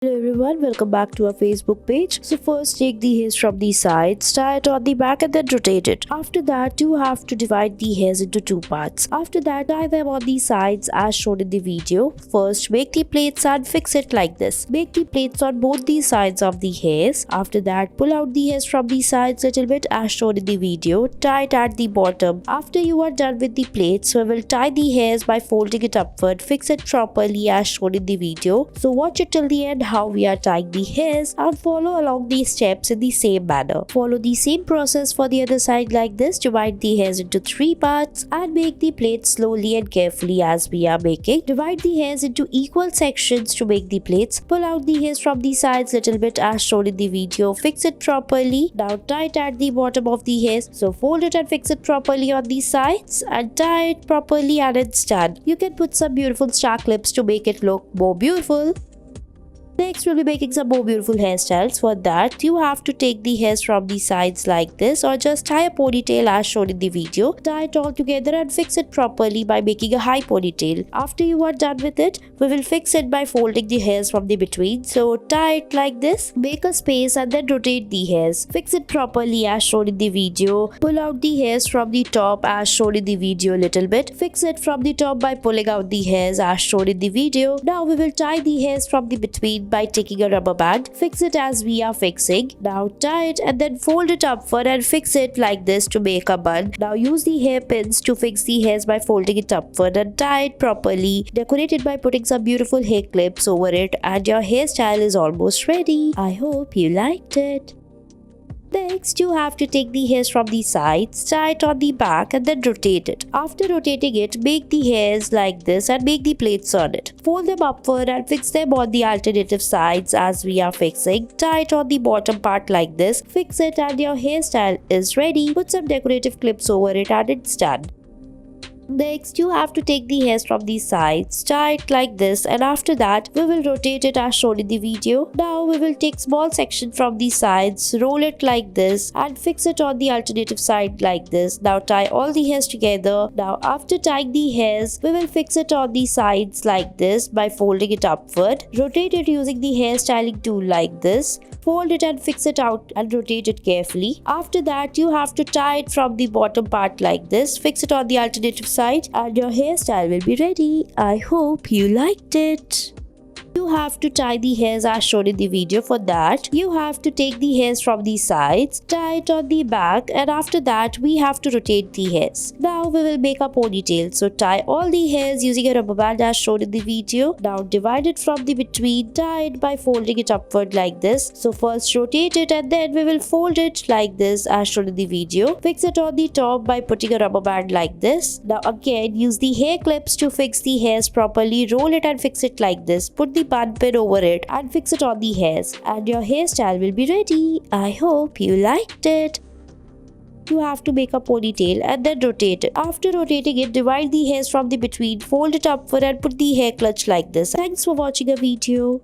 Hello everyone, welcome back to our Facebook page. So first take the hairs from the sides, tie it on the back and then rotate it. After that you have to divide the hairs into two parts. After that tie them on the sides as shown in the video. First make the plaits and fix it like this. Make the plaits on both the sides of the hairs. After that pull out the hairs from the sides little bit as shown in the video. Tie it at the bottom. After you are done with the plaits, we will tie the hairs by folding it upward. Fix it properly as shown in the video. So watch it till the end how we are tying the hairs and follow along these steps in the same manner. Follow the same process for the other side like this. Divide the hairs into three parts and make the plaits slowly and carefully as we are making. Divide the hairs into equal sections to make the plaits. Pull out the hairs from the sides little bit as shown in the video. Fix it properly. Now tie it at the bottom of the hairs. So fold it and fix it properly on the sides and tie it properly and it's done. You can put some beautiful star clips to make it look more beautiful. Next, we'll be making some more beautiful hairstyles. For that, you have to take the hairs from the sides like this or just tie a ponytail as shown in the video. Tie it all together and fix it properly by making a high ponytail. After you are done with it, we will fix it by folding the hairs from the between. So tie it like this, make a space and then rotate the hairs. Fix it properly as shown in the video. Pull out the hairs from the top as shown in the video a little bit. Fix it from the top by pulling out the hairs as shown in the video. Now we will tie the hairs from the between by taking a rubber band. Fix it as we are fixing. Now tie it and then fold it upward and fix it like this to make a bun. Now use the hairpins to fix the hairs by folding it upward and tie it properly. Decorate it by putting some beautiful hair clips over it and your hairstyle is almost ready. I hope you liked it. Next, you have to take the hairs from the sides, tie it on the back and then rotate it. After rotating it, make the hairs like this and make the plaits on it. Fold them upward and fix them on the alternative sides as we are fixing. Tie it on the bottom part like this. Fix it and your hairstyle is ready. Put some decorative clips over it and it's done. Next, you have to take the hairs from the sides, tie it like this and after that, we will rotate it as shown in the video. Now, we will take small section from the sides, roll it like this and fix it on the alternative side like this. Now, tie all the hairs together. Now, after tying the hairs, we will fix it on the sides like this by folding it upward. Rotate it using the hair styling tool like this. Fold it and fix it out and rotate it carefully. After that, you have to tie it from the bottom part like this. Fix it on the alternative side and your hairstyle will be ready. I hope you liked it. You have to tie the hairs as shown in the video. For that, you have to take the hairs from the sides, tie it on the back and after that, we have to rotate the hairs. Now, we will make a ponytail. So, tie all the hairs using a rubber band as shown in the video. Now, divide it from the between, tie it by folding it upward like this. So, first rotate it and then we will fold it like this as shown in the video. Fix it on the top by putting a rubber band like this. Now, again, use the hair clips to fix the hairs properly. Roll it and fix it like this. Put the bun pin over it and fix it on the hairs and your hairstyle will be ready. I hope you liked it. You have to make a ponytail and then rotate it. After rotating it, divide the hairs from the between, fold it upward and put the hair clutch like this. Thanks for watching a video.